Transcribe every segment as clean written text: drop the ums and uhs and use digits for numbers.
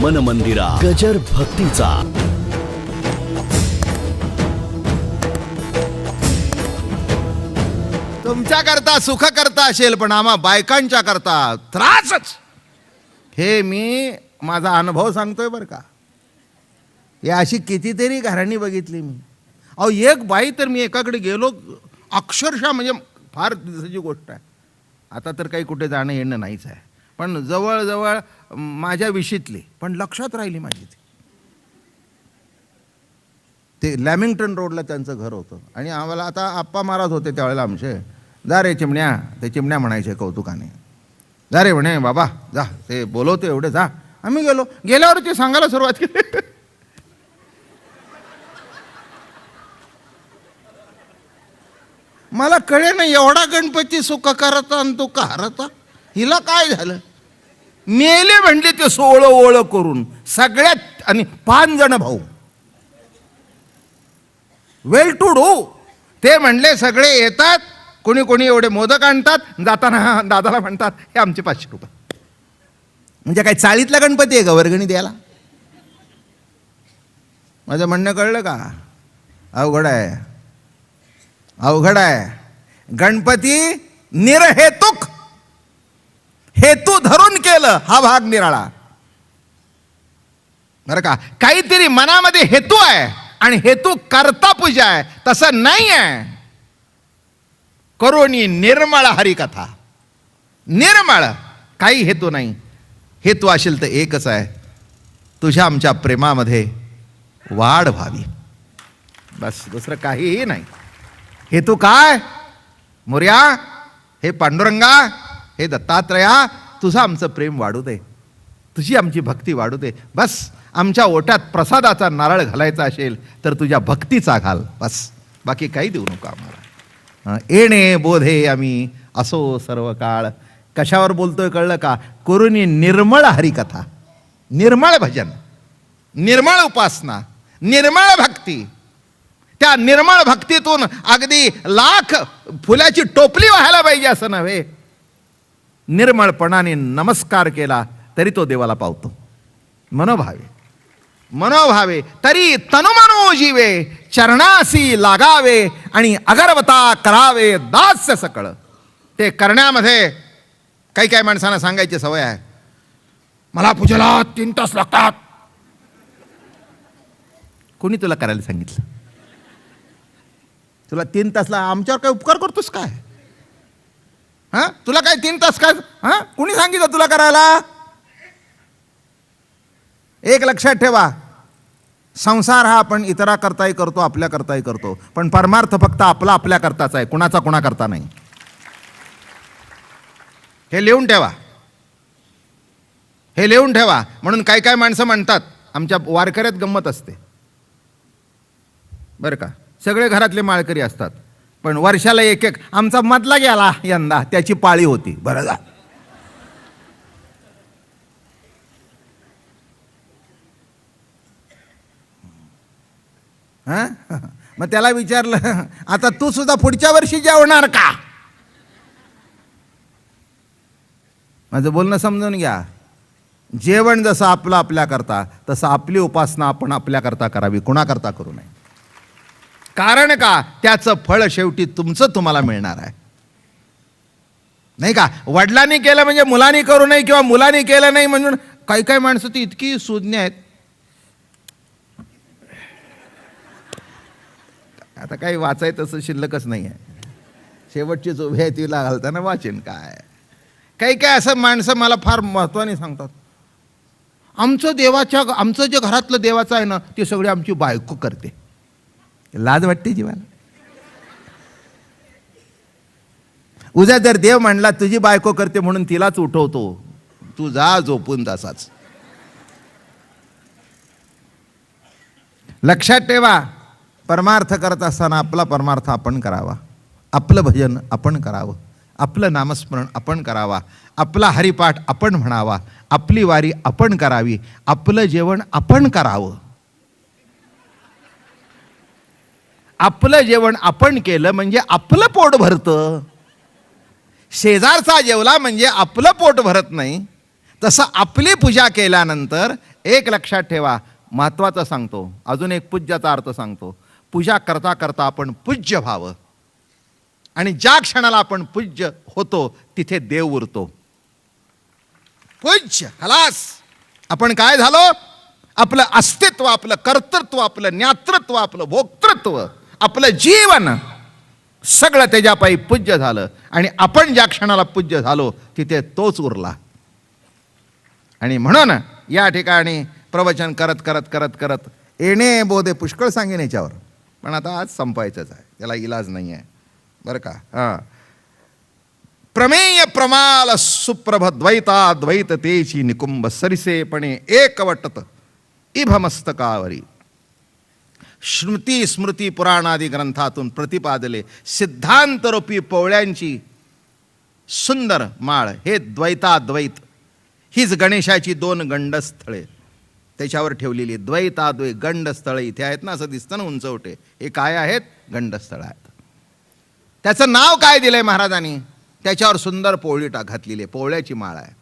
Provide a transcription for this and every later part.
मन मंदिरा गजर भक्तीचा. तुमच्या करता सुख करता असेल, पण आम्हा बायकांच्या करता त्रासच. हे मी माझा अनुभव सांगतोय बरं का. या अशी कितीतरी घराणी बघितली मी. अहो एक बाई तर मी एकाकडे गेलो, अक्षरशः म्हणजे फार दिवसाची गोष्ट आहे. आता तर काही कुठे जाणं येणं नाहीच आहे, पण जवळजवळ माझ्या विषयीतली, पण लक्षात राहिली माझी ती. ते लॅमिंग्टन रोडला त्यांचं घर होतं आणि आम्हाला आता आप्पा महाराज होते त्यावेळेला आमचे. जा रे चिमण्या, ते चिमण्या म्हणायचे कौतुकाने. जा रे म्हणे बाबा जा, ते बोलवते एवढे जा. आम्ही गेलो. गेल्यावर ते सांगायला सुरुवात केली. मला कळे नाही, एवढा गणपती सुख करता आणि तो का हरता, हिला काय झालं. मेले म्हणले ते 16 ओळ करून सगळ्यात, आणि 5 जण भाऊ, वेल टू डू. ते म्हणले सगळे येतात, कोणी कोणी एवढे मोदक आणतात, जाताना दादाला म्हणतात हे आमचे 500 रुपये. म्हणजे काय चाळीतला गणपती आहे का वर्गणी द्यायला. माझं म्हणणं कळलं का. अवघड आहे, अवघड आहे. गणपती निरहेतुक, हेतू धरून केलं हा भाग निराळा बरं का. काहीतरी मनामध्ये हेतू आहे आणि हेतू करता पूजा आहे, तसं नाही आहे. करोनी निर्मळ हरिकथा, निर्मळ, काही हेतू नाही. हेतू असेल तर एकच आहे, तुझ्या आमच्या प्रेमामध्ये वाढ व्हावी, बस, दुसरं काहीही नाही. हेतू काय. मोर्या, हे पांडुरंगा, हे दत्तात्रया, तुझं आमचं प्रेम वाढू दे, तुझी आमची भक्ती वाढू दे. बस, आमच्या ओट्यात प्रसादाचा नारळ घालायचा असेल तर तुझ्या भक्तीचा घाल, बस, बाकी काही देऊ नको आम्हाला. येणे बोधे आम्ही असो सर्व काळ. कशावर बोलतोय कळलं का. करुणी निर्मळ हरिकथा, निर्मळ भजन, निर्मळ उपासना, निर्मळ भक्ती. त्या निर्मळ भक्तीतून अगदी लाख फुलाची टोपली व्हायला पाहिजे असं नव्हे. निर्मळपणाने नमस्कार केला तरी तो देवाला पावतो. मनोभावे, मनोभावे तरी तनुमनो जीवे, चरणासी लागावे आणि अगरवता करावे दास्य सकळ. ते करण्यामध्ये काही काही माणसांना सांगायची सवय आहे, मला पूजेला 3 तास लागतात. कोणी तुला करायला सांगितलं. तुला 3 तासला आमच्यावर काय उपकार करतोस काय. हा, तुला काय 3 तास काय. हा, कुणी सांगितलं तुला करायला. एक लक्षात ठेवा, संसार हा आपण इतरा करताही करतो, आपल्या करताही करतो, पण परमार्थ फक्त आपला आपल्या करताच आहे, कुणाचा कुणा करता नाही. हे लिहून ठेवा, हे लिहून ठेवा. म्हणून काही काही माणसं म्हणतात, आमच्या वारकऱ्यात गंमत असते बरं का. सगळे घरातले माळकरी असतात, पण वर्षाला एक एक, आमचा मधला गेला यंदा, त्याची पाळी होती. बरं जा, हां. मग त्याला विचारलं, आता तू सुद्धा पुढच्या वर्षी जेवणार का. माझं बोलणं समजून घ्या. जेवण जसं आपलं आपल्या करता, तसं आपली उपासना आपण आपल्या करता करावी, कुणाकरता करू नये. कारण का, त्याचं फळ शेवटी तुमचं तुम्हाला मिळणार आहे, नाही का. वडिलांनी केलं म्हणजे मुलांनी करू नये, किंवा मुलांनी केलं नाही म्हणून. काही काही माणसं ती इतकी सुज्ञ आहेत, आता काही वाचायचं तसं शिल्लकच नाही आहे. शेवटची जो आहे तिला घालताना वाचेन काय. काही काय असं माणसं मला फार महत्त्वाने सांगतात, आमचं जे घरातलं देवाचं आहे ना, ते सगळे आमची बायको करते. लाज वाटते जीवाला. उद्या जर देव म्हणला तुझी बायको करते म्हणून तिलाच उठवतो, तू जा झोपून तसाच. लक्षात ठेवा, परमार्थ करत असताना आपला परमार्थ आपण करावा, आपलं भजन आपण करावं, आपलं नामस्मरण आपण करावा, आपला हरिपाठ आपण म्हणावा, आपली वारी आपण करावी, आपलं जेवण आपण करावं. आपलं जेवण आपण केलं म्हणजे आपलं पोट भरतं. शेजारचा जेवला म्हणजे आपलं पोट भरत नाही. तसं आपली पूजा केल्यानंतर एक लक्षात ठेवा, महत्त्वाचं सांगतो, अजून एक पूज्याचा अर्थ सांगतो. पूजा करता करता आपण पूज्य व्हावं, आणि ज्या क्षणाला आपण पूज्य होतो तिथे देव उरतो. पूज्य खलास, आपण काय झालो? आपलं अस्तित्व, आपलं कर्तृत्व, आपलं ज्ञातृत्व, आपलं भोक्तृत्व, आपलं जीवन सगळं त्याच्यापायी पूज्य झालं. आणि आपण ज्या क्षणाला पूज्य झालो तिथे तोच उरला. आणि म्हणून या ठिकाणी प्रवचन करत करत करत करत येणे बोधे पुष्कळ सांगेन याच्यावर, पण आता आज संपायचंच आहे, त्याला इलाज नाही आहे बरं का. हां, प्रमेय प्रमाल सुप्रभ द्वैता द्वैत तेची निकुंभ सरिसेपणे एकवटत इभमस्तकावरी. श्रुती स्मृती पुराणादी ग्रंथातून प्रतिपादले सिद्धांतरूपी पोवळ्यांची सुंदर माळ हे द्वैताद्वैत. हीच गणेशाची 2 गंडस्थळे त्याच्यावर ठेवलेली. द्वैताद्वैत गंडस्थळे इथे आहेत ना, असं दिसतं ना उंचवटे, हे काय आहेत? गंडस्थळ आहेत. त्याचं नाव काय दिलंय महाराजांनी? त्याच्यावर सुंदर पोवळी घातलेली आहे, पोवळ्याची माळ आहे.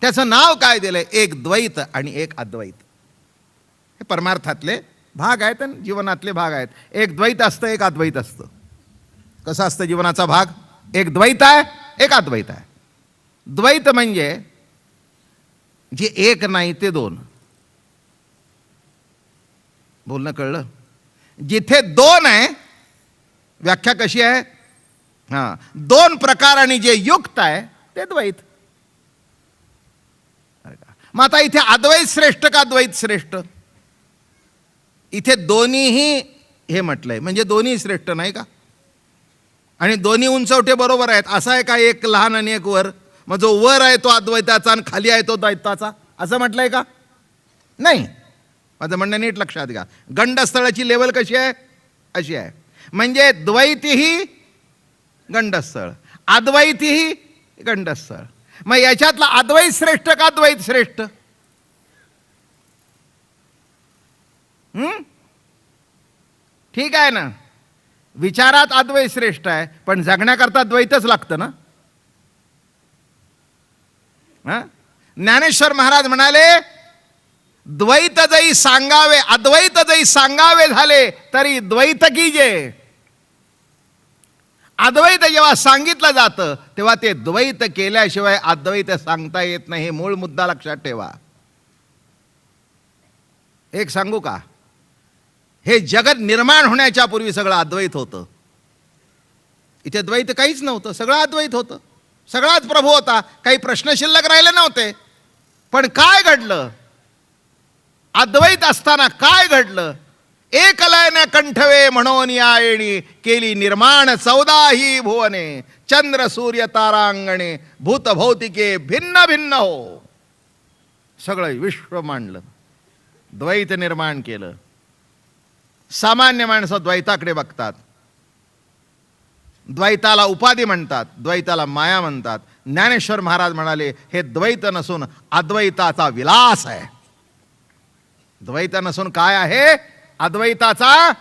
त्याचं नाव काय दिलंय? एक द्वैत आणि एक अद्वैत. हे परमार्थातले भाग आहेत आणि जीवनातले भाग आहेत. एक द्वैत असतं, एक अद्वैत असतं. कसं असतं जीवनाचा भाग? एक द्वैत आहे, एक अद्वैत आहे. द्वैत म्हणजे जे एक नाही ते 2. बोलणं कळलं? जिथे 2 आहे, व्याख्या कशी आहे? हां, 2 प्रकार आणि जे युक्त आहे ते द्वैत. मग आता इथे अद्वैत श्रेष्ठ का द्वैत श्रेष्ठ? इथे दोन्हीही हे म्हटलंय, म्हणजे दोन्ही श्रेष्ठ नाही का? आणि दोन्ही उंचवटे बरोबर आहेत असं आहे का? एक लहान आणि एक वर. मग जो वर आहे तो अद्वैताचा आणि खाली आहे तो द्वैताचा, असं म्हटलंय का? नाही. माझं म्हणणं नीट लक्षात घ्या. गंडस्थळाची लेवल कशी आहे? अशी आहे. म्हणजे द्वैतीही गंडस्थळ, अद्वैतीही गंडस्थळ. मग याच्यातला अद्वैत श्रेष्ठ का द्वैत श्रेष्ठ? ठीक आहे ना, विचारात अद्वैत श्रेष्ठ आहे, पण जगण्याकरता द्वैतच लागतं ना. ज्ञानेश्वर महाराज म्हणाले, द्वैत जई सांगावे अद्वैत जई सांगावे झाले तरी द्वैत कीजे. अद्वैत जेव्हा सांगितलं जातं तेव्हा ते द्वैत केल्याशिवाय अद्वैत सांगता येत नाही. हे मूळ मुद्दा लक्षात ठेवा. एक सांगू का? हे जगत निर्माण होण्याच्या पूर्वी सगळं अद्वैत होतं. इथे द्वैत काहीच नव्हतं, सगळं अद्वैत होतं. सगळाच प्रभू होता, काही प्रश्न शिल्लक राहिले नव्हते. पण काय घडलं? अद्वैत असताना काय घडलं? एकलयन कंठवे म्हणून या येणी केली निर्माण 14 ही भुवने. चंद्र सूर्य तारांगणे भूत भौतिके भिन्न भिन्न हो. सगळं विश्व मांडलं, द्वैत निर्माण केलं. सामान्य माणसं द्वैताकडे बघतात, द्वैताला उपाधी म्हणतात, द्वैताला माया म्हणतात. ज्ञानेश्वर महाराज म्हणाले, हे द्वैत नसून अद्वैताचा विलास आहे. द्वैत नसून काय आहे? अद्वैताचा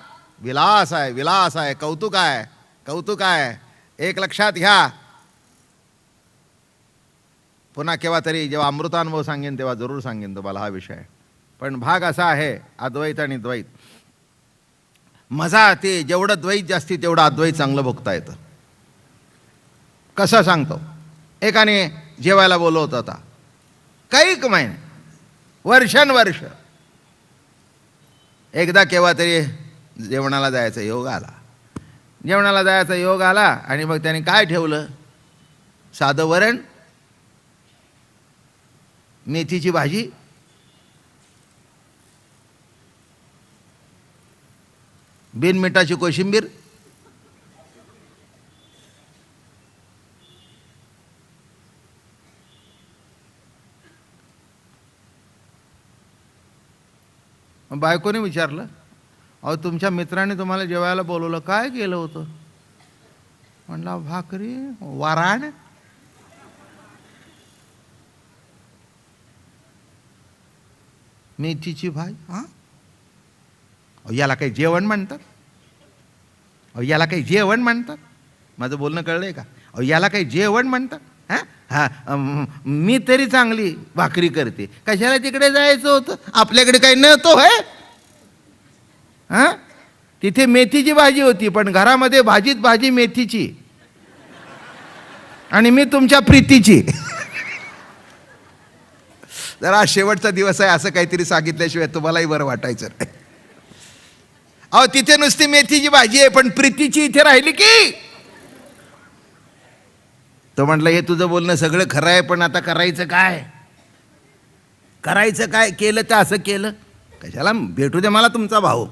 विलास आहे. विलास आहे, कौतुक आहे, कौतुक आहे. एक लक्षात घ्या. पुन्हा केव्हा तरी जेव्हा अमृतानुभव सांगेन तेव्हा जरूर सांगेन तुम्हाला हा विषय. पण भाग असा आहे, अद्वैत आणि द्वैत. मजा ते जेवढं द्वैत जास्ती तेवढं अद्वैत चांगलं भोगता येतं. कसं सांगतो? एकाने जेवायला बोलवत होता, काही महिने, वर्षानुवर्ष. एकदा केव्हा तरी जेवणाला जायचा योग आला. जेवणाला जायचा योग आला आणि मग त्याने काय ठेवलं? साधं वरण, मेथीची भाजी, बिनमिठाची कोशिंबीर, बायकोने विचारलं, अहो तुमच्या मित्राने तुम्हाला जेवायला बोलवलं, काय केलं होतं? म्हणला, भाकरी, वराण. मेथीची भाजी. हां, याला काही जेवण म्हणतात? याला काही जेवण म्हणतात? माझं बोलणं कळलंय का? याला काही जेवण म्हणतात? हां, हा मी तरी चांगली भाकरी करते, कशाला तिकडे जायचं होतं, आपल्याकडे काही नव्हतं होय. हां, तिथे मेथीची भाजी होती, पण घरामध्ये भाजीत भाजी मेथीची, आणि मी तुमच्या प्रीतीची. जरा शेवटचा दिवस आहे असं काहीतरी सांगितल्याशिवाय तुम्हालाही बरं वाटायचं नाही. अहो तिथे नुसती मेथीची भाजी आहे, पण प्रीतीची इथे राहिली की. तो म्हटलं हे तुझं बोलणं सगळं खरं आहे, पण आता करायचं काय, करायचं काय, केलं तर असं केलं, कशाला भेटू दे मला तुमचा भाऊ,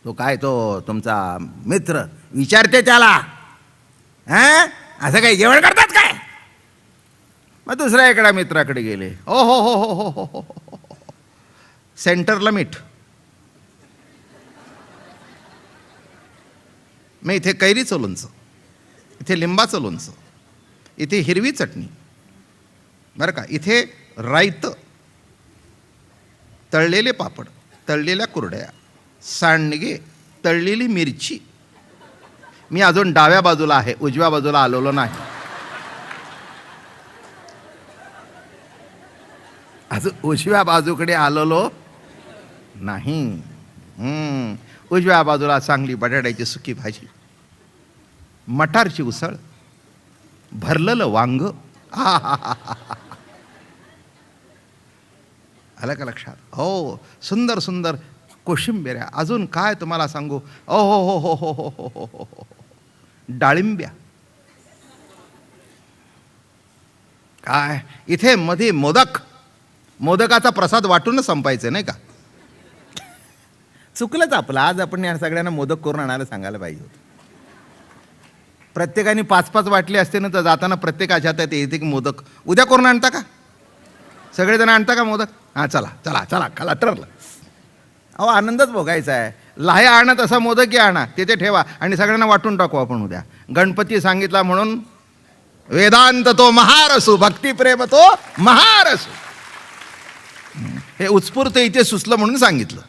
तो काय तो तुमचा मित्र, विचारते त्याला, हां असं काही जेवण करतात काय. मग दुसऱ्या एका मित्राकडे गेले. ओ हो हो हो हो हो हो, सेंटरला मीठ, मग इथे कैरीचं लोणचं, इथे लिंबाचं लोणचं, इथे हिरवी चटणी बरं का, इथे रायतं, तळलेले पापड, तळलेल्या कुरड्या, सांडगे, तळलेली मिरची. मी अजून डाव्या बाजूला आहे, उजव्या बाजूला आलेलो नाही. अजून उजव्या बाजूकडे आलेलो नाही. उजव्या बाजूला चांगली बटाट्याची सुकी भाजी, मटारची उसळ, भरलेलं वांग, आलं का लक्षात. हो, सुंदर सुंदर कोशिंबिऱ्या, अजून काय तुम्हाला सांगू, ओ हो हो हो हो हो हो हो हो हो, डाळिंब्या, काय इथे मध्ये मोदक, मोदकाचा प्रसाद वाटूनच संपायचं नाही का. चुकलंच आपलं, आज आपण या सगळ्यांना मोदक करून आणायला सांगायला पाहिजे होतं. प्रत्येकाने 5-5 वाटले असते ना, तर जाताना प्रत्येकाच्या हातात येते की मोदक. उद्या करून आणता का, सगळेजण आणता का मोदक. हां चला चला चला, खाला ठरलं. अहो आनंदच भोगायचा आहे. लाह्या आणत असा मोदकी आणा, तिथे ठेवा आणि सगळ्यांना वाटून टाकू आपण उद्या. गणपती सांगितला म्हणून वेदांत तो महारसू, भक्तिप्रेम तो महारसू. हे उत्स्फूर्त इथे सुचलं म्हणून सांगितलं,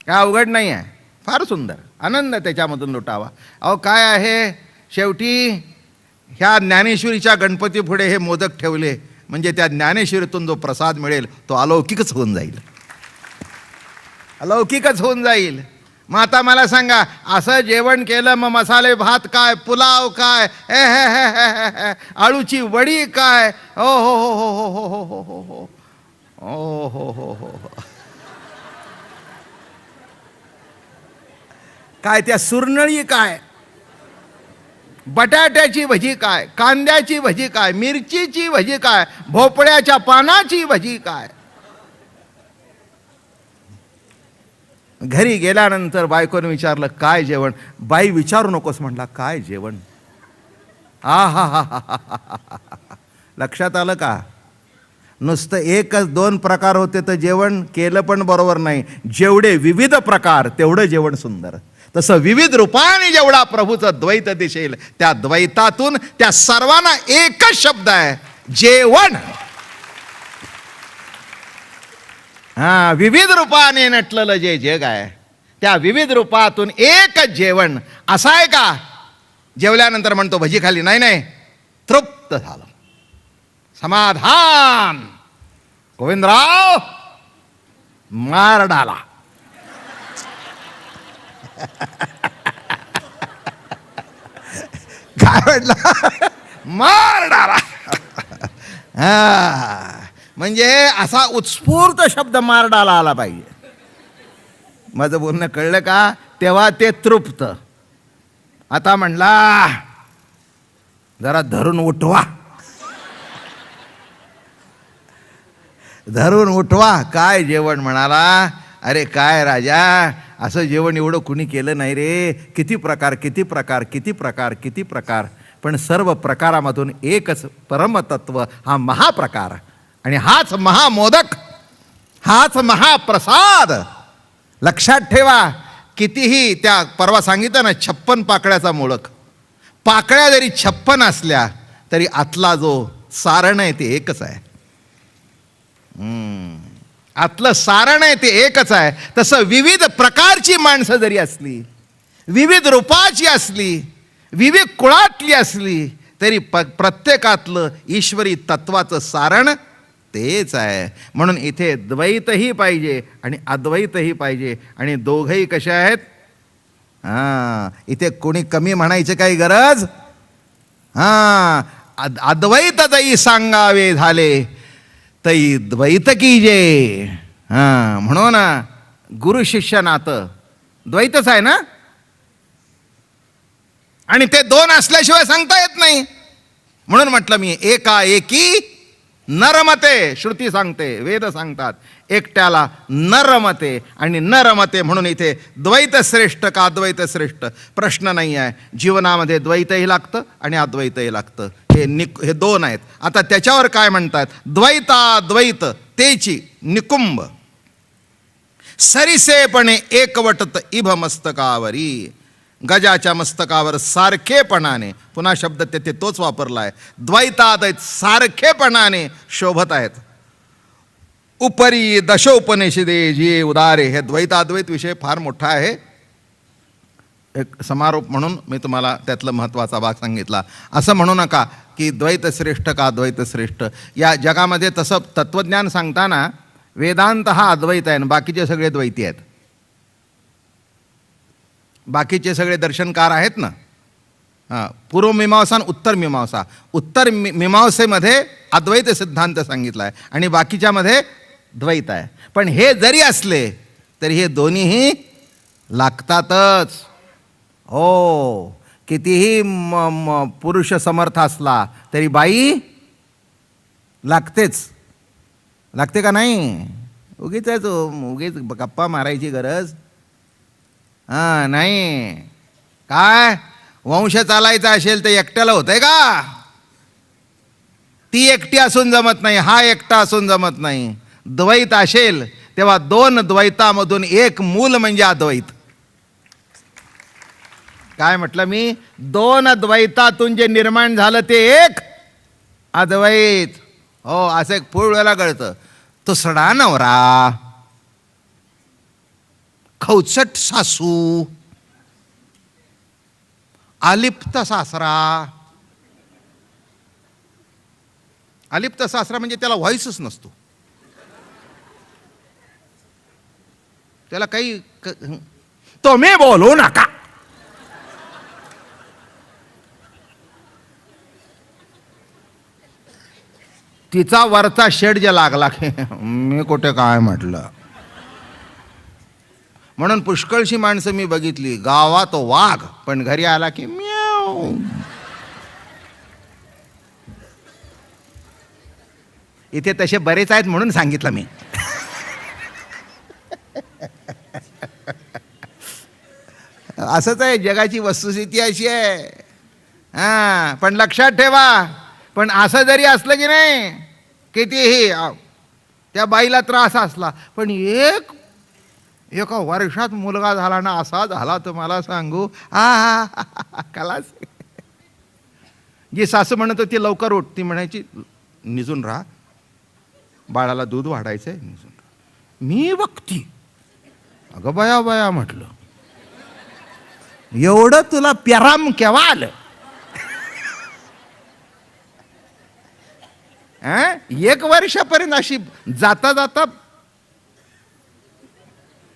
काय अवघड नाही आहे, फार सुंदर आनंद त्याच्यामधून लुटावा. अहो काय आहे, शेवटी ह्या ज्ञानेश्वरीच्या गणपती पुढे हे मोदक ठेवले म्हणजे त्या ज्ञानेश्वरीतून जो प्रसाद मिळेल तो अलौकिकच होऊन जाईल, अलौकिकच होऊन जाईल. मग आता मला सांगा, असं जेवण केलं मग मसाले भात काय, पुलाव काय, आळूची वडी काय, हो हो हो हो हो हो हो हो हो ओ हो हो हो हो, काय त्या सुरनळी काय, बटाट्याची भजी काय, कांद्याची भजी काय, मिरचीची भजी काय, भोपळ्याच्या पानाची भजी काय. घरी गेल्यानंतर बायकोने विचारलं काय जेवण, बाई विचारू नकोस म्हटला, काय जेवण. हा हा हा हा हा, लक्षात आलं का. नुसतं 1-2 प्रकार होते तर जेवण केलं पण बरोबर नाही. जेवढे विविध प्रकार तेवढं जेवण सुंदर. तसं विविध रूपाने जेवढा प्रभूचं द्वैत दिसेल, त्या द्वैतातून त्या सर्वांना एकच शब्द आहे, जेवण. हा, विविध रूपाने नटलेलं जे जग आहे त्या विविध रूपातून एकच जेवण. असं आहे का जेवल्यानंतर म्हणतो भजी खाली, नाही नाही, तृप्त झालं, समाधान, गोविंदराव मार डाला. काय म्हटलं, मार डाला. म्हणजे असा उत्स्फूर्त शब्द मार डाला आला पाहिजे. माझं बोलणं कळलं का. तेव्हा ते तृप्त. आता म्हणला जरा धरून उठवा, धरून उठवा. काय जेवण म्हणाला. अरे काय राजा, असं जेवण एवढं कुणी केलं नाही रे. किती प्रकार, किती प्रकार, किती प्रकार, किती प्रकार. पण सर्व प्रकारामधून एकच परमतत्व, हा महाप्रकार. आणि हाच महामोदक, हाच महाप्रसाद. लक्षात ठेवा. कितीही त्या परवा सांगितलं ना 56 पाकळ्याचा मोदक. पाकळ्या जरी 56 असल्या तरी आतला जो सारण आहे ते एकच आहे. आतलं सारण आहे ते एकच आहे. तसं विविध प्रकारची माणसं जरी असली, विविध रूपाची असली, विविध कुळातली असली, तरी प्रत्येकातलं ईश्वरी तत्वाचं सारण तेच आहे. म्हणून इथे द्वैतही पाहिजे आणि अद्वैतही पाहिजे, आणि दोघंही कसे आहेत? इथे कोणी कमी म्हणायची काही गरज. अद्वैत तई सांगावे झाले तई द्वैत कीजे. म्हणून गुरु शिष्य नातं द्वैतच आहे ना, आणि ते दोन असल्याशिवाय सांगता येत नाही. म्हणून म्हटलं मी एका एकी न रमते. श्रुती सांगते, वेद सांगतात एकट्याला न रमते आणि न रमते. म्हणून इथे द्वैत श्रेष्ठ का अद्वैत श्रेष्ठ प्रश्न नाही आहे. जीवनामध्ये द्वैतही लागतं आणि अद्वैतही लागतं. हे दोन आहेत. आता त्याच्यावर काय म्हणतात? द्वैताद्वैत तेची निकुंभ सरिसेपणे एकवटत इभ मस्तकावरी. गजाच्या मस्तकावर सारखेपणाने, पुन्हा शब्द तेथे तोच वापरला आहे, द्वैताद्वैत सारखेपणाने शोभत आहेत. उपरी दशोपनिषदे जे उदारे. हे द्वैताद्वैत विषय फार मोठा आहे. एक समारोप म्हणून मी तुम्हाला त्यातला महत्त्वाचा भाग सांगितला. असं म्हणू नका की द्वैत श्रेष्ठ का अद्वैत श्रेष्ठ. या जगामध्ये तसं तत्त्वज्ञान सांगताना वेदांत हा अद्वैत आहे आणि बाकीचे सगळे द्वैती आहेत. बाकीचे सगळे दर्शनकार आहेत ना. पूर्वमीमांसा आणि उत्तर मीमांसा. उत्तर मीमांसेमध्ये अद्वैत सिद्धांत सांगितला आहे आणि बाकीच्यामध्ये द्वैत आहे. पण हे जरी असले तरी हे दोन्हीही लागतातच. हो, कितीही पुरुष समर्थ असला तरी बाई लागतेच. लागते का नाही? उगीच गप्पा मारायची गरज नाही. काय वंश चालायचा असेल तर एकट्याला होतंय का? ती एकटी असून जमत नाही, हा एकटा असून जमत नाही. द्वैत असेल तेव्हा दोन द्वैतामधून एक मूल म्हणजे अद्वैत. काय म्हटलं मी? दोन द्वैतातून जे निर्माण झालं ते एक अद्वैत. हो, असं एक फूळ वेळेला कळतं. दुसरा नवरा, खवचट सासू, आलिप्त सासरा. आलिप्त सासरा म्हणजे त्याला व्हॉइसच नसतो. त्याला काही तुम्ही बोलू नका. तिचा वरचा शेड जे लागला की मी कुठे काय म्हटलं. म्हणून पुष्कळशी माणसं मी बघितली, गावात वाघ पण घरी आला की म्याव. इथे तसे बरेच आहेत म्हणून सांगितलं मी. असंच आहे, जगाची वस्तुस्थिती अशी आहे. पण लक्षात ठेवा, पण असं जरी असलं की नाही, कितीही त्या बाईला त्रास असला पण एका वर्षात मुलगा झाला ना, असा झाला तुम्हाला सांगू. कलास. जी सासू म्हणत होती लवकर उठ, ती म्हणायची निजून राहा, बाळाला दूध वाढायचंय, निजून राहा. मी बघती, अगं बया बया म्हटलं, एवढं तुला प्याराम केव्हा आलं? एक वर्षापर्यंत अशी जाता जाता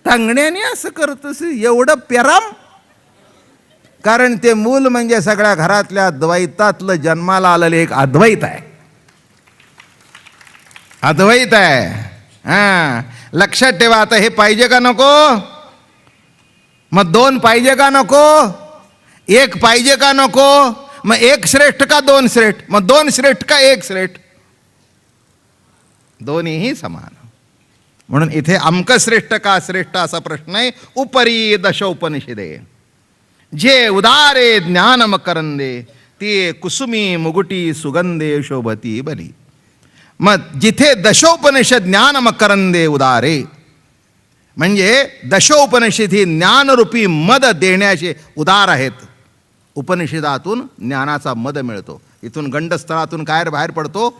टांगण्याने असं करतोस एवढं प्याराम. कारण ते मूल म्हणजे सगळ्या घरातल्या द्वैतातलं जन्माला आलेलं एक अद्वैत आहे. अद्वैत आहे. लक्षात ठेवा. आता हे पाहिजे का नको? मग दोन पाहिजे का नको? एक पाहिजे का नको? मग एक श्रेष्ठ का दोन श्रेष्ठ? मग दोन श्रेष्ठ का एक श्रेष्ठ? दोन्हीही समान. म्हणून इथे अमक श्रेष्ठ का श्रेष्ठ असा प्रश्न आहे. उपरी दशोपनिषदे जे उदारे ज्ञान मकरंदे ते कुसुमी मुगुटी सुगंधे शोभती बली. मग जिथे दशोपनिषद ज्ञान मकरंदे उदारे म्हणजे दशोपनिषद ही ज्ञानरूपी मद देण्याचे उदार आहेत. उपनिषदातून ज्ञानाचा मद मिळतो. इथून गंडस्थळातून काय बाहेर पडतो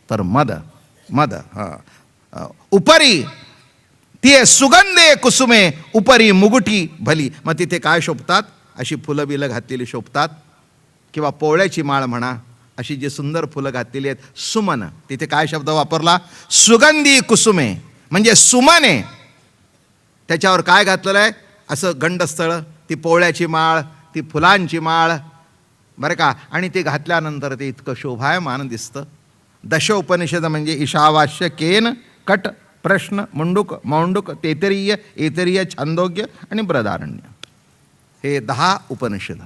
तर मद. मद उपरी ती सुगंधे कुसुमे उपरी मुगुटी भली. मग तिथे काय शोभतात? अशी फुलं बिलं घातलेली शोभतात, किंवा पोवळ्याची माळ म्हणा, अशी जी सुंदर फुलं घातलेली आहेत. सुमन, तिथे काय शब्द वापरला? सुगंधी कुसुमे, म्हणजे सुमने. त्याच्यावर काय घातलेलं आहे? असं गंडस्थळ, ती पोळ्याची माळ, ती फुलांची माळ, बरं का. आणि ते घातल्यानंतर ते इतकं शोभायमान दिसतं. दशोपनिषद म्हणजे ईशावास्य, केन, कट, प्रश्न, मुंडुक, मौंडुक, तेतरीय, एतरीय, छांदोग्य आणि बृहदारण्य, हे 10 उपनिषद.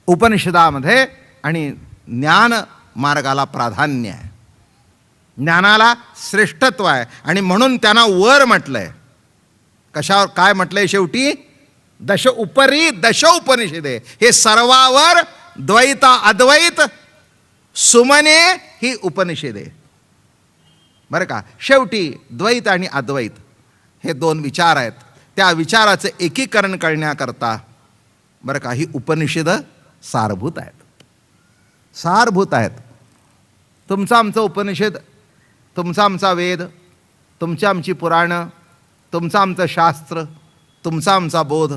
उपनिषदामध्ये आणि ज्ञान मार्गाला प्राधान्य आहे, ज्ञानाला श्रेष्ठत्व आहे. आणि म्हणून त्यांना वर म्हटलंय. कशावर काय म्हटलंय? शेवटी दश उपरी दश उपनिषदे, हे सर्वावर द्वैत अद्वैत सुमने ही उपनिषदे, बरं का. शेवटी द्वैत आणि अद्वैत हे 2 विचार आहेत. त्या विचाराचं एकीकरण करण्याकरता, बरं का, ही उपनिषद सारभूत आहेत. सारभूत आहेत. तुमचं आमचं उपनिषद, तुमचा आमचा वेद, तुमची आमची पुराणं, तुमचं आमचं शास्त्र, तुमचा आमचा बोध,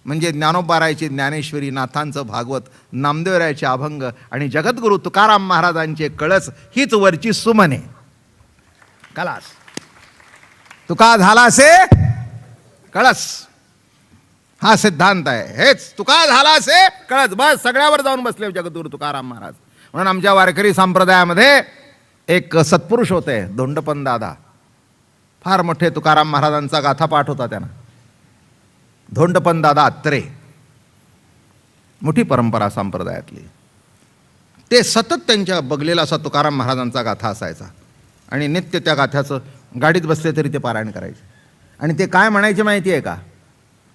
म्हणजे ज्ञानोबारायची ज्ञानेश्वरी, नाथांचं भागवत, नामदेवरायाचे अभंग आणि जगद्गुरू तुकाराम महाराजांचे कळस, हीच वरची सुमने. कलास तुका झालासे कळस, हा सिद्धांत आहे. हेच तुका झालासे कळस, बस सगळ्यावर जाऊन बसले जगद्गुरू तुकाराम महाराज. म्हणून आमच्या वारकरी संप्रदायामध्ये एक सत्पुरुष होते, धोंडपंत दादा. फार मोठे तुकाराम महाराजांचा गाथा पाठ होता त्यांना. धोंडपंत दादा अत्रे, मोठी परंपरा संप्रदायातली. ते सतत त्यांच्या बगलेला असा तुकाराम महाराजांचा गाथा असायचा. आणि नित्य त्या गाथ्याचं गाडीत बसले तरी ते पारायण करायचे. आणि ते काय म्हणायचे माहिती आहे का?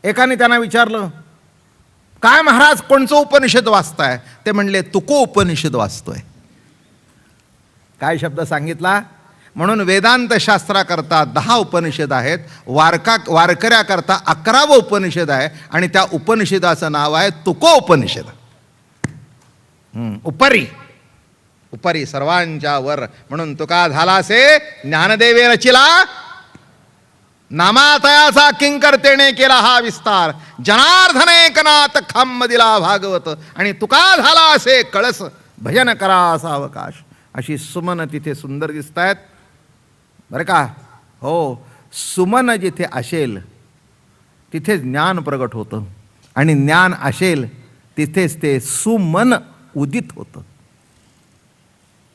एकाने त्यांना विचारलं, काय महाराज कोणचं उपनिषद वाचताय? ते म्हणले, तुको उपनिषद वाचतोय. काय शब्द सांगितला? म्हणून वेदांत शास्त्राकरता 10 उपनिषद आहेत, वारकऱ्याकरता 11वं उपनिषद आहे. आणि त्या उपनिषदाचं नाव आहे तुको उपनिषद. उपरी, उपरी, सर्वांच्या वर. म्हणून तुका झालासे ज्ञानदेवे रचिला, नामातयाचा किंकर्तेने केला हा विस्तार, जनार्दन एकनाथ खांब दिला भागवत. आणि तुका झाला असे कळस, भजन करा असा अवकाश. अशी सुमन तिथे सुंदर दिसत आहेत, बरं का. हो, सुमन जिथे असेल तिथे ज्ञान प्रगट होतं. आणि ज्ञान असेल तिथेच ते सुमन उदित होतं.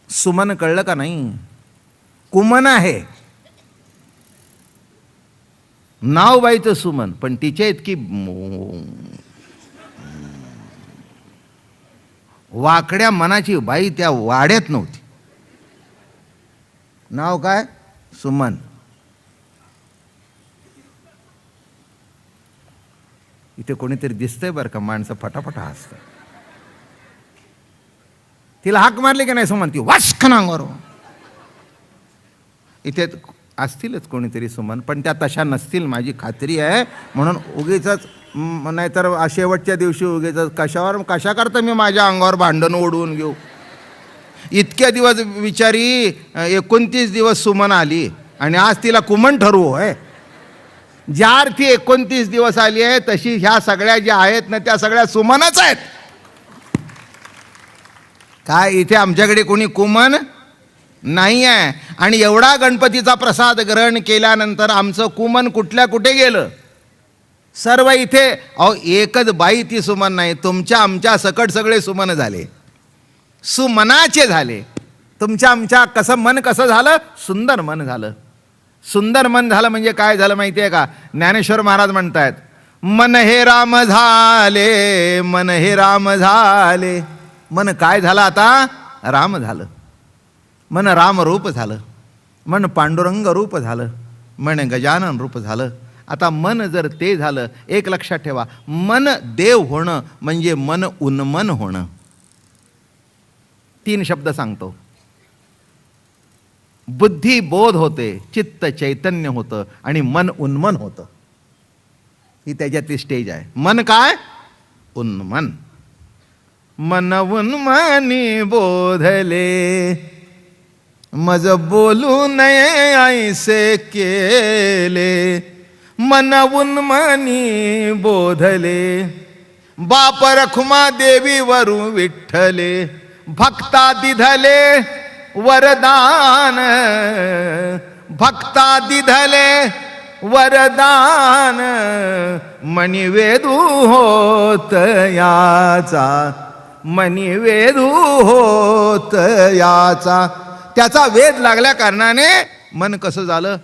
सुमन कळलं का नाही? कुमन आहे, नाव बाईचं सुमन, पण तिच्या इतकी वाकड्या मनाची बाई त्या वाड्यात नव्हती. नाव काय? सुमन. इथे कोणीतरी दिसतंय बरं का, माणसं फटाफटा हसतात. तिला हाक मारली की नाही सुमन, ती वास्कन अंगावर. इथे असतीलच कोणीतरी सुमन, पण त्या तशा नसतील माझी खात्री आहे. म्हणून उगीच, नाहीतर शेवटच्या दिवशी उगीच कशा करता मी माझ्या अंगावर भांडण ओढवून घेऊ. इतक्या दिवस विचारी 29 दिवस सुमन आली आणि आज तिला कुमन ठरवू आहे. ज्या अर्थी 29 दिवस आली आहे तशी ह्या सगळ्या ज्या आहेत ना त्या सगळ्या सुमनच आहेत. काय इथे आमच्याकडे कोणी कुमन नाही आहे. आणि एवढा गणपतीचा प्रसाद ग्रहण केल्यानंतर आमचं कुमन कुठे गेलं? सर्व इथे. अहो, एकच बाई ती सुमन नाही, तुमच्या आमच्या सकट सगळे सुमन झाले, सुमनाचे झाले. तुमच्या आमच्या मन कसं झालं? सुंदर मन झालं. सुंदर मन झालं म्हणजे काय झालं माहिती आहे का? ज्ञानेश्वर महाराज म्हणतायत, मन हे राम झाले, मन हे राम झाले. मन काय झालं आता? राम झालं. मन राम रूप झालं, मन पांडुरंग रूप झालं, मन गजानन रूप झालं. आता मन जर ते झालं, एक लक्षात ठेवा, मन देव होणं म्हणजे मन उन्मन होणं. 3 शब्द सांगतो. बुद्धी बोध होते, चित्त चैतन्य होतं आणि मन उन्मन होतं. ही त्याच्यातली स्टेज आहे. मन काय? उन्मन. मन उन्मनी बोधले, मज बोलू नये ऐसे केले. मन उन्मनी बोधले, बाप रखुमा देवी वरू विठ्ठले. भक्ता दिधले वरदान, भक्ता दिधले वरदान, मणिवेदू होत याचा, मणिवेदू होत याचा. त्याचा वेध लागल्या कारणाने मन कसं झालं?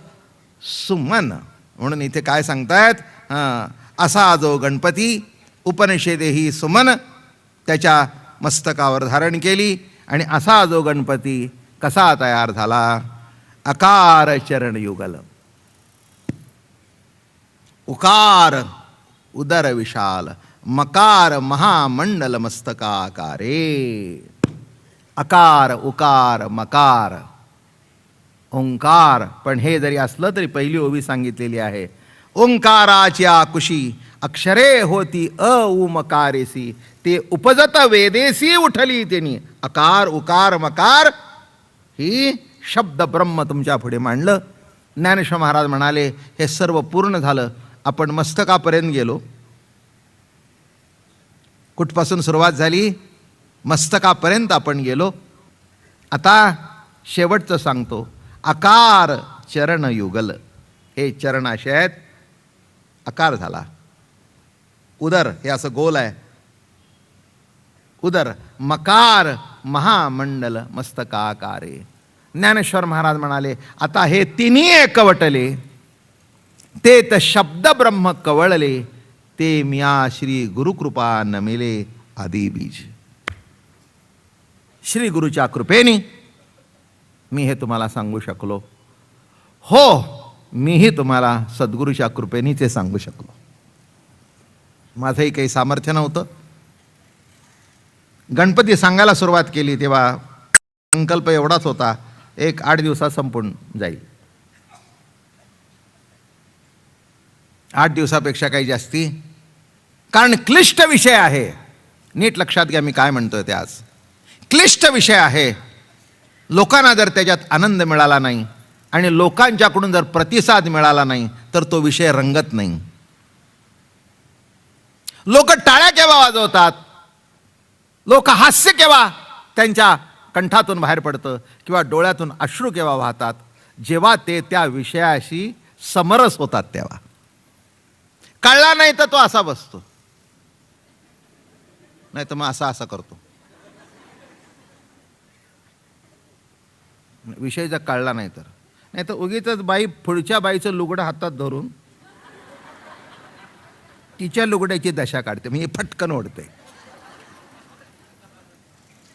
सुमन. म्हणून इथे काय सांगतायत? असा जो गणपती उपनिषदेही सुमन त्याच्या मस्तकावर धारण केली. आणि असा जो गणपती कसा तयार झाला? अकार चरण युगल, उकार उदर विशाल, मकार महामंडल मस्तकाकारे. अकार उकार मकार ओंकार. पण हे जरी असलं तरी पहिली ओवी सांगितलेली आहे. ओंकाराच्या कुशी अक्षरे होती अउमकारेसी, ते उपजत वेदेसी उठली त्यांनी. अकार उकार मकार ही शब्द ब्रह्म तुमच्या पुढे मांडलं. ज्ञानेश्वर महाराज म्हणाले हे सर्व पूर्ण झालं. आपण मस्तकापर्यंत गेलो. कुठपासून सुरुवात झाली? मस्तकापर्यंत आपण गेलो. आता शेवटचं सांगतो. अकार चरण युगल, हे चरण असे आहेत. अकार झाला. उदर हे असं गोल आहे, उदर. मकार महामंडल मस्तकाकारे. ज्ञानेश्वर महाराज म्हणाले आता हे तिन्ही एकवटले, ते त शब्द ब्रह्म कवळले, ते मिया श्री गुरुकृपा नमिले आदी बीज. श्री गुरुच्या कृपेने मी हे तुम्हाला सांगू शकलो. हो, मीही तुम्हाला सद्गुरूच्या कृपेने ते सांगू शकलो. माझंही काही सामर्थ्य नव्हतं. गणपती सांगायला सुरुवात केली तेव्हा संकल्प एवढाच होता, 8 दिवसात संपून जाईल. 8 दिवसापेक्षा काही जास्ती, कारण क्लिष्ट विषय आहे. नीट लक्षात घ्या मी काय म्हणतोय ते. आज क्लिष्ट विषय आहे. लोकांना जर त्याच्यात आनंद मिळाला नाही आणि लोकांच्याकडून जर प्रतिसाद मिळाला नाही तर तो विषय रंगत नाही. लोक टाळ्या केव्हा वाजवतात, लोक हास्य केव्हा त्यांच्या कंठातून बाहेर पडतं किंवा डोळ्यातून अश्रू केव्हा वाहतात, जेव्हा ते त्या विषयाशी समरस होतात तेव्हा. कळला नाही तर तो असा बसतो, नाही तर मग असा करतो. विषय जर कळला नाही तर उगीच बाई पुढच्या बाईचं लुगडं हातात धरून तिच्या लुगड्याची दशा काढते, म्हणजे फटकन ओढते.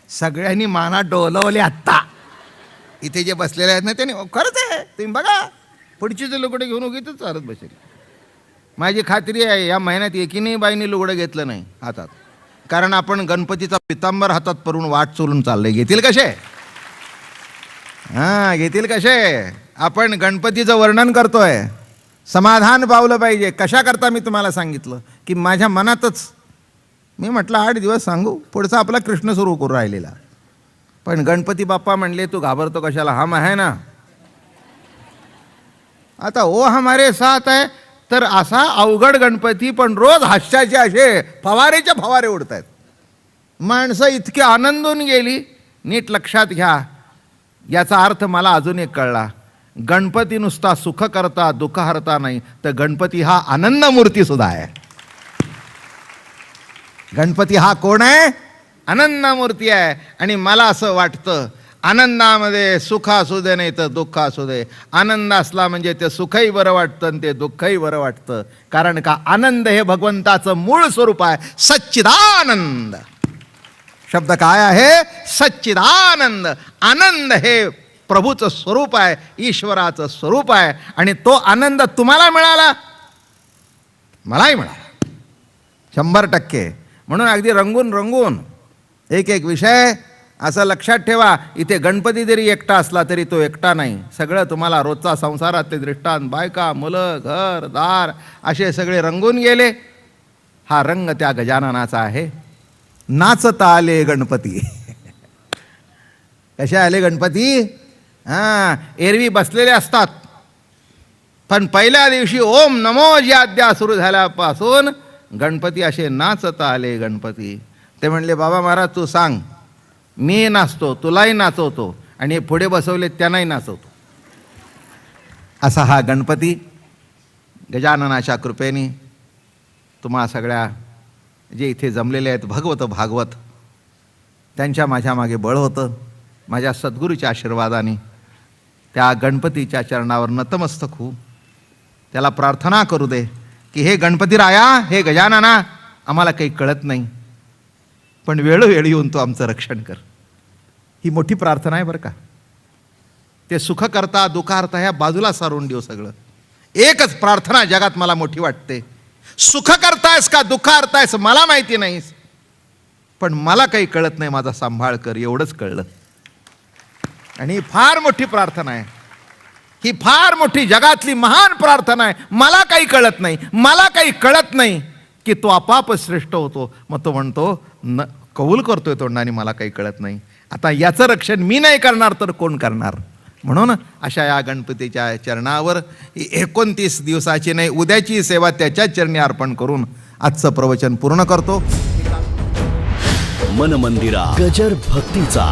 सगळ्यांनी माना डोलवले. आत्ता इथे जे बसलेले आहेत ना त्यांनी, खरंच आहे, तुम्ही बघा, पुढचीच लुगडं घेऊन उगीच चालत बसेल. माझी खात्री आहे या महिन्यात एकीने बाईने लुगडं घेतलं नाही हातात, कारण आपण गणपतीचा पितांबर हातात परून वाट चोरून चाललंय. घेतील कसे? घेतील कसे? आपण गणपतीचं वर्णन करतोय, समाधान पावलं पाहिजे. कशा करता मी तुम्हाला सांगितलं की माझ्या मनातच मी म्हटलं 8 दिवस सांगू, पुढचा आपला कृष्ण सुरू करू राहिलेला. पण गणपती बाप्पा म्हणले तू घाबरतो कशाला, हम आहे ना. आता ओ हमारे साथ आहे तर असा अवघड गणपती, पण रोज हास्याचे असे फवारेच्या फवारे उडत आहेत. माणसं इतकी आनंदून गेली. नीट लक्षात घ्या, याचा अर्थ मला अजून एक कळला. गणपती नुसता सुख करता दुःख हरता नाही, तर गणपती हा आनंद मूर्ती सुद्धा आहे. गणपती हा कोण आहे? आनंद मूर्ती आहे. आणि मला असं वाटतं आनंदामध्ये सुख असू दे नाही तर दुःख असू दे, आनंद असला म्हणजे ते सुखही बरं वाटतं आणि ते दुःखही बरं वाटतं. कारण का आनंद हे भगवंताचं मूळ स्वरूप आहे, सच्चिदानंद. शब्द काय आहे? सच्चिदानंद. आनंद हे प्रभूचं स्वरूप आहे, ईश्वराचं स्वरूप आहे. आणि तो आनंद तुम्हाला मिळाला, मलाही मिळाला 100%. म्हणून अगदी रंगून रंगून एक विषय असं लक्षात ठेवा. इथे गणपती जरी एकटा असला तरी तो एकटा नाही. सगळं तुम्हाला रोजचा संसारातले दृष्टांत, बायका, मुलं, घर दार असे सगळे रंगून गेले. हा रंग त्या गजाननाचा आहे. नाचता आले गणपती. कसे आले गणपती? एरवी बसलेले असतात, पण पहिल्या दिवशी ओम नमो जी आज्ञा सुरू झाल्यापासून गणपती असे नाचता आले गणपती. ते म्हणले बाबा महाराज तू सांग, मी नाचतो, तुलाही नाचवतो आणि हे पुढे बसवले त्यांनाही नाचवतो. असा हा गणपती गजाननाच्या कृपेने तुम्हा सगळ्या जे इथे जमलेले आहेत भगवत भागवत त्यांच्या माझ्या मागे बळ होतं. माझ्या सद्गुरूच्या आशीर्वादाने त्या गणपतीच्या चरणावर नतमस्तक होऊ, त्याला प्रार्थना करू दे की हे गणपती राया, हे गजानना, आम्हाला काही कळत नाही, पण वेळोवेळी येऊन तू आमचं रक्षण कर. ही मोठी प्रार्थना आहे बरं का. ते सुख करता दुःखार्थ ह्या बाजूला सारून देऊ सगळं. एकच प्रार्थना जगात मला मोठी वाटते. सुख करतायस का दुःख करतायस मला माहिती नाहीस, पण मला काही कळत नाही, माझा सांभाळ कर, एवढंच कळलं. आणि ही फार मोठी प्रार्थना आहे. ही फार मोठी जगातली महान प्रार्थना आहे. मला काही कळत नाही, मला काही कळत नाही, की तो आपाप श्रेष्ठ होतो. मग तो म्हणतो न कबूल करतोय तोंडाने, मला काही कळत नाही. आता याचं रक्षण मी नाही करणार तर कोण करणार. म्हणून अशा या गणपतीच्या चरणावर 29 दिवसाची नाही उद्याची सेवा त्याच्या चरणी अर्पण करून आजचं प्रवचन पूर्ण करतो. मन मंदिरा गजर भक्तीचा.